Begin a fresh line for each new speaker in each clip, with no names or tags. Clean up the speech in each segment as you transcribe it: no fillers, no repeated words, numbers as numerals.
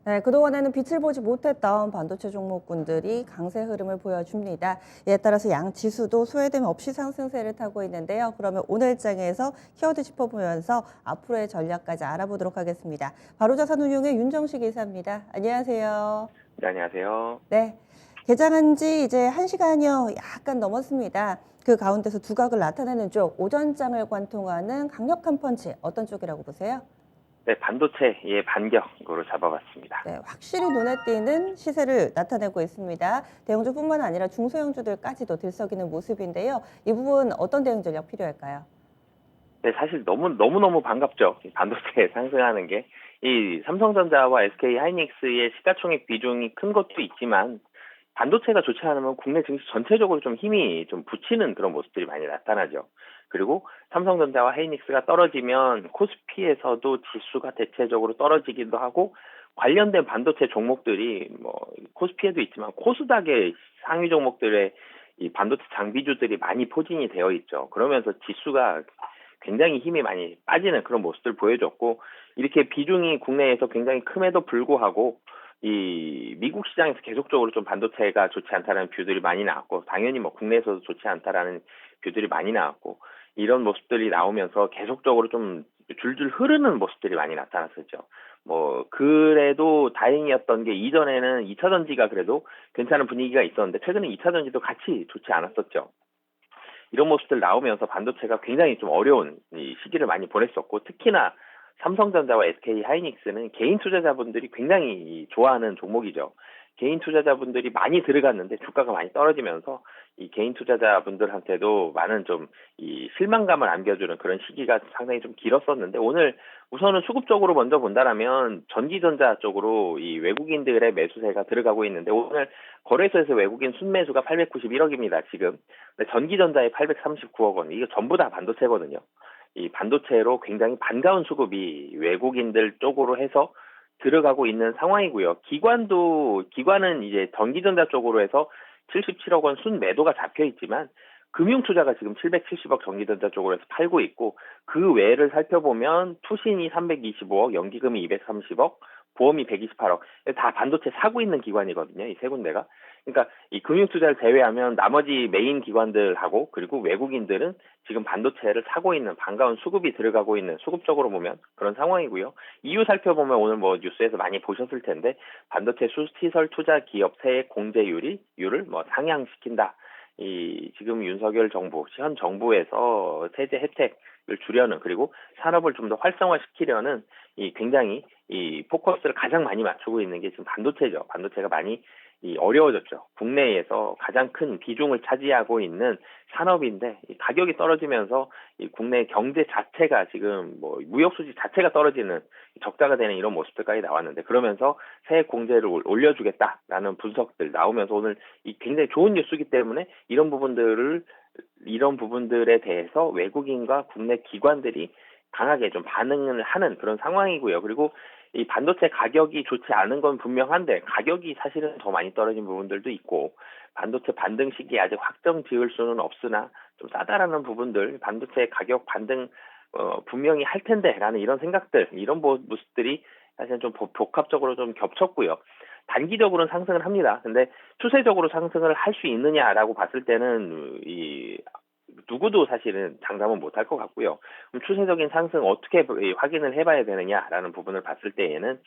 네, 그동안에는 빛을 보지 못했던 반도체 종목군들이 강세 흐름을 보여줍니다. 이에 따라서 양 지수도 소외됨 없이 상승세를 타고 있는데요. 그러면 오늘 장에서 키워드 짚어보면서 앞으로의 전략까지 알아보도록 하겠습니다. 바로자산운용의 윤정식 이사입니다. 안녕하세요.
네, 안녕하세요.
네, 개장한 지 이제 1시간여 약간 넘었습니다. 그 가운데서 두각을 나타내는 쪽, 오전장을 관통하는 강력한 펀치, 어떤 쪽이라고 보세요?
네, 반도체의 반격으로 잡아봤습니다.
네, 확실히 눈에 띄는 시세를 나타내고 있습니다. 대형주뿐만 아니라 중소형주들까지도 들썩이는 모습인데요. 이 부분 어떤 대응 전략 필요할까요?
네, 사실 너무너무 반갑죠. 이 반도체 상승하는 게. 이 삼성전자와 SK 하이닉스의 시가총액 비중이 큰 것도 있지만, 반도체가 좋지 않으면 국내 증시 전체적으로 좀 힘이 좀 붙이는 그런 모습들이 많이 나타나죠. 그리고 삼성전자와 하이닉스가 떨어지면 코스피에서도 지수가 대체적으로 떨어지기도 하고, 관련된 반도체 종목들이 뭐 코스피에도 있지만 코스닥의 상위 종목들의 이 반도체 장비주들이 많이 포진이 되어 있죠. 그러면서 지수가 굉장히 힘이 많이 빠지는 그런 모습을 보여줬고, 이렇게 비중이 국내에서 굉장히 큼에도 불구하고 이 미국 시장에서 계속적으로 좀 반도체가 좋지 않다라는 뷰들이 많이 나왔고, 당연히 뭐 국내에서도 좋지 않다라는 뷰들이 많이 나왔고, 이런 모습들이 나오면서 계속적으로 좀 줄줄 흐르는 모습들이 많이 나타났었죠. 뭐 그래도 다행이었던 게, 이전에는 2차 전지가 그래도 괜찮은 분위기가 있었는데 최근에 2차 전지도 같이 좋지 않았었죠. 이런 모습들 나오면서 반도체가 굉장히 좀 어려운 이 시기를 많이 보냈었고, 특히나 삼성전자와 SK 하이닉스는 개인 투자자분들이 굉장히 좋아하는 종목이죠. 개인 투자자분들이 많이 들어갔는데 주가가 많이 떨어지면서 이 개인 투자자분들한테도 많은 좀 이 실망감을 안겨주는 그런 시기가 상당히 좀 길었었는데, 오늘 우선은 수급적으로 먼저 본다라면 전기전자 쪽으로 이 외국인들의 매수세가 들어가고 있는데, 오늘 거래소에서 외국인 순매수가 891억입니다, 지금. 근데 전기전자에 839억 원, 이게 전부 다 반도체거든요. 이 반도체로 굉장히 반가운 수급이 외국인들 쪽으로 해서 들어가고 있는 상황이고요. 기관은 이제 전기전자 쪽으로 해서 77억 원 순매도가 잡혀 있지만, 금융투자가 지금 770억 전기전자 쪽으로 해서 팔고 있고, 그 외를 살펴보면 투신이 325억, 연기금이 230억, 보험이 128억, 다 반도체 사고 있는 기관이거든요, 이 세 군데가. 그러니까 이 금융투자를 제외하면 나머지 메인 기관들하고 그리고 외국인들은 지금 반도체를 사고 있는, 반가운 수급이 들어가고 있는, 수급적으로 보면 그런 상황이고요. 이유 살펴보면 오늘 뭐 뉴스에서 많이 보셨을 텐데, 반도체 수시설 투자 기업 세액 공제율을 뭐 상향시킨다. 이 지금 윤석열 정부, 현 정부에서 세제 혜택을 주려는, 그리고 산업을 좀 더 활성화시키려는 이 굉장히 이 포커스를 가장 많이 맞추고 있는 게 지금 반도체죠. 반도체가 많이 이 어려워졌죠. 국내에서 가장 큰 비중을 차지하고 있는 산업인데, 이 가격이 떨어지면서 이 국내 경제 자체가 지금 뭐 무역 수지 자체가 떨어지는, 적자가 되는 이런 모습들까지 나왔는데, 그러면서 세액 공제를 올려주겠다라는 분석들 나오면서 오늘 이 굉장히 좋은 뉴스이기 때문에, 이런 부분들에 대해서 외국인과 국내 기관들이 강하게 좀 반응을 하는 그런 상황이고요. 그리고 이 반도체 가격이 좋지 않은 건 분명한데, 가격이 사실은 더 많이 떨어진 부분들도 있고, 반도체 반등 시기에 아직 확정 지을 수는 없으나 좀 싸다라는 부분들, 반도체 가격 반등 분명히 할 텐데라는 이런 생각들, 이런 모습들이 사실은 좀 복합적으로 좀 겹쳤고요. 단기적으로는 상승을 합니다. 근데 추세적으로 상승을 할 수 있느냐라고 봤을 때는 이 누구도 사실은 장담은 못할 것 같고요. 그럼 추세적인 상승 어떻게 확인을 해봐야 되느냐라는 부분을 봤을 때에는,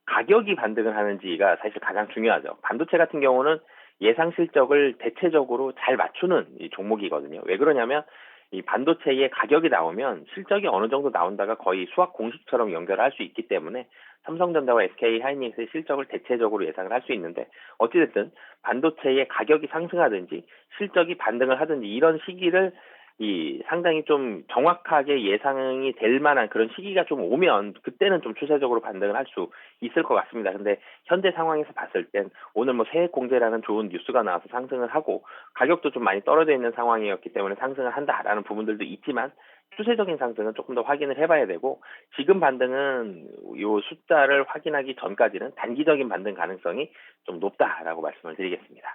가격이 반등을 하는지가 사실 가장 중요하죠. 반도체 같은 경우는 예상 실적을 대체적으로 잘 맞추는 이 종목이거든요. 왜 그러냐면, 이 반도체의 가격이 나오면 실적이 어느 정도 나온다가 거의 수학 공식처럼 연결할 수 있기 때문에, 삼성전자와 SK 하이닉스의 실적을 대체적으로 예상을 할 수 있는데, 어찌됐든 반도체의 가격이 상승하든지 실적이 반등을 하든지, 이런 시기를 이 상당히 좀 정확하게 예상이 될 만한 그런 시기가 좀 오면, 그때는 좀 추세적으로 반등을 할 수 있을 것 같습니다. 근데 현재 상황에서 봤을 땐 오늘 뭐 세액 공제라는 좋은 뉴스가 나와서 상승을 하고, 가격도 좀 많이 떨어져 있는 상황이었기 때문에 상승을 한다라는 부분들도 있지만, 추세적인 상승은 조금 더 확인을 해봐야 되고, 지금 반등은 요 숫자를 확인하기 전까지는 단기적인 반등 가능성이 좀 높다라고 말씀을 드리겠습니다.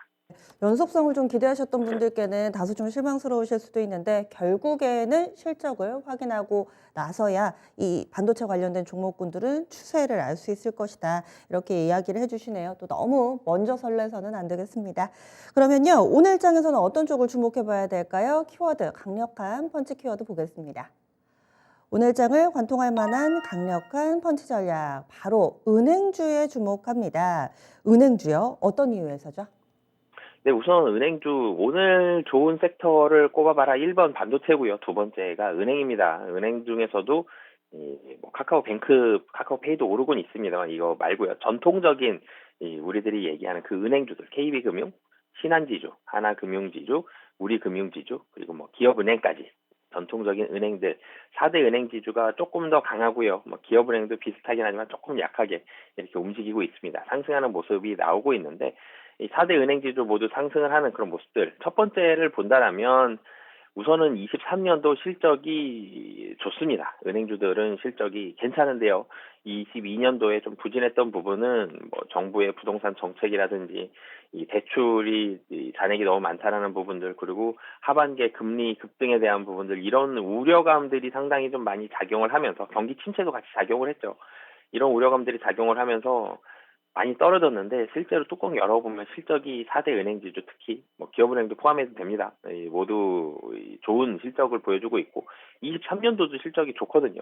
연속성을 좀 기대하셨던 분들께는 다소 좀 실망스러우실 수도 있는데 결국에는 실적을 확인하고 나서야 이 반도체 관련된 종목군들은 추세를 알 수 있을 것이다. 이렇게 이야기를 해주시네요. 또 너무 먼저 설레서는 안 되겠습니다. 그러면요, 오늘 장에서는 어떤 쪽을 주목해 봐야 될까요? 키워드, 강력한 펀치 키워드 보겠습니다. 오늘 장을 관통할 만한 강력한 펀치 전략, 바로 은행주에 주목합니다. 은행주요? 어떤 이유에서죠?
네, 우선 은행주 오늘 좋은 섹터를 꼽아봐라. 1번 반도체고요. 두 번째가 은행입니다. 은행 중에서도 뭐 카카오뱅크, 카카오페이도 오르곤 있습니다만 이거 말고요. 전통적인 우리들이 얘기하는 그 은행주들, KB금융, 신한지주, 하나금융지주, 우리금융지주, 그리고 뭐 기업은행까지 전통적인 은행들 4대 은행지주가 조금 더 강하고요. 뭐 기업은행도 비슷하긴 하지만 조금 약하게 이렇게 움직이고 있습니다. 상승하는 모습이 나오고 있는데 이 4대 은행지주 모두 상승을 하는 그런 모습들. 첫 번째를 본다라면 우선은 23년도 실적이 좋습니다. 은행주들은 실적이 괜찮은데요. 22년도에 좀 부진했던 부분은 뭐 정부의 부동산 정책이라든지 이 대출이 이 잔액이 너무 많다라는 부분들, 그리고 하반기에 금리 급등에 대한 부분들, 이런 우려감들이 상당히 좀 많이 작용을 하면서 경기 침체도 같이 작용을 했죠. 이런 우려감들이 작용을 하면서 많이 떨어졌는데 실제로 뚜껑 열어보면 실적이 4대 은행지주, 특히 뭐 기업은행도 포함해도 됩니다. 모두 좋은 실적을 보여주고 있고 23년도도 실적이 좋거든요.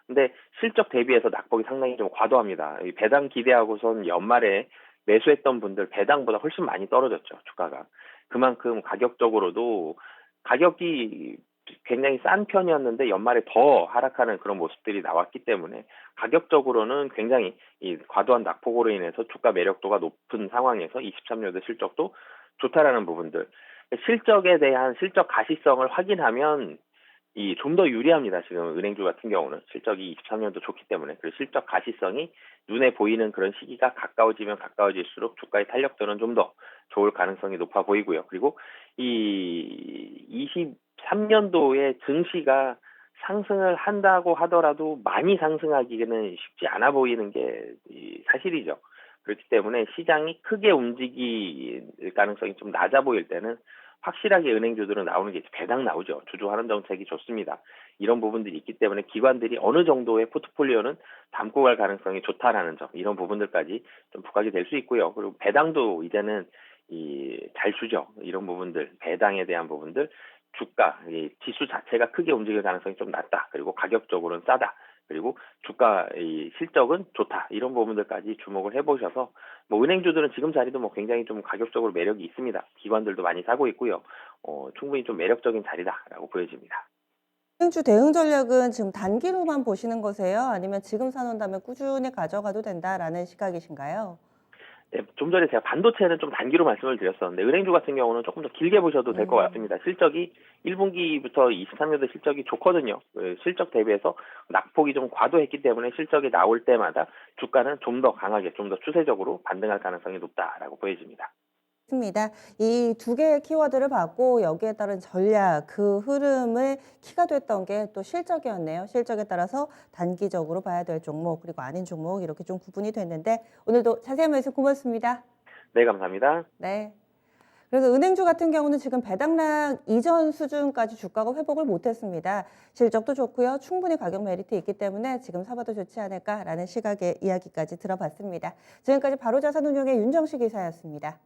근데 실적 대비해서 낙폭이 상당히 좀 과도합니다. 이 배당 기대하고선 연말에 매수했던 분들 배당보다 훨씬 많이 떨어졌죠, 주가가. 그만큼 가격적으로도 가격이 굉장히 싼 편이었는데 연말에 더 하락하는 그런 모습들이 나왔기 때문에 가격적으로는 굉장히 이 과도한 낙폭으로 인해서 주가 매력도가 높은 상황에서 23년도 실적도 좋다라는 부분들. 실적에 대한 실적 가시성을 확인하면 이 좀 더 유리합니다. 지금 은행주 같은 경우는 실적이 23년도 좋기 때문에. 그리고 실적 가시성이 눈에 보이는 그런 시기가 가까워지면 가까워질수록 주가의 탄력도는 좀 더 좋을 가능성이 높아 보이고요. 그리고 이 23년도에 증시가 상승을 한다고 하더라도 많이 상승하기는 쉽지 않아 보이는 게 사실이죠. 그렇기 때문에 시장이 크게 움직일 가능성이 좀 낮아 보일 때는 확실하게 은행주들은 나오는 게 배당 나오죠. 주주 환원 정책이 좋습니다. 이런 부분들이 있기 때문에 기관들이 어느 정도의 포트폴리오는 담고 갈 가능성이 좋다라는 점, 이런 부분들까지 좀 부각이 될 수 있고요. 그리고 배당도 이제는 잘 주죠. 이런 부분들, 배당에 대한 부분들, 주가, 지수 자체가 크게 움직일 가능성이 좀 낮다. 그리고 가격적으로는 싸다. 그리고 주가 실적은 좋다. 이런 부분들까지 주목을 해보셔서 뭐 은행주들은 지금 자리도 뭐 굉장히 좀 가격적으로 매력이 있습니다. 기관들도 많이 사고 있고요. 충분히 좀 매력적인 자리다라고 보여집니다.
은행주 대응 전략은 지금 단기로만 보시는 거세요? 아니면 지금 사놓은 다음에 꾸준히 가져가도 된다라는 시각이신가요?
네, 좀 전에 제가 반도체는 좀 단기로 말씀을 드렸었는데 은행주 같은 경우는 조금 더 길게 보셔도 될 것 같습니다. 실적이 1분기부터 23년도 실적이 좋거든요. 실적 대비해서 낙폭이 좀 과도했기 때문에 실적이 나올 때마다 주가는 좀 더 강하게, 좀 더 추세적으로 반등할 가능성이 높다라고 보여집니다.
맞습니다. 이 두 개의 키워드를 받고 여기에 따른 전략, 그 흐름을 키가 됐던 게 또 실적이었네요. 실적에 따라서 단기적으로 봐야 될 종목, 그리고 아닌 종목 이렇게 좀 구분이 됐는데 오늘도 자세한 말씀 고맙습니다.
네, 감사합니다.
네. 그래서 은행주 같은 경우는 지금 배당락 이전 수준까지 주가가 회복을 못했습니다. 실적도 좋고요. 충분히 가격 메리트 있기 때문에 지금 사봐도 좋지 않을까라는 시각의 이야기까지 들어봤습니다. 지금까지 바로자산운용의 윤정식 이사였습니다.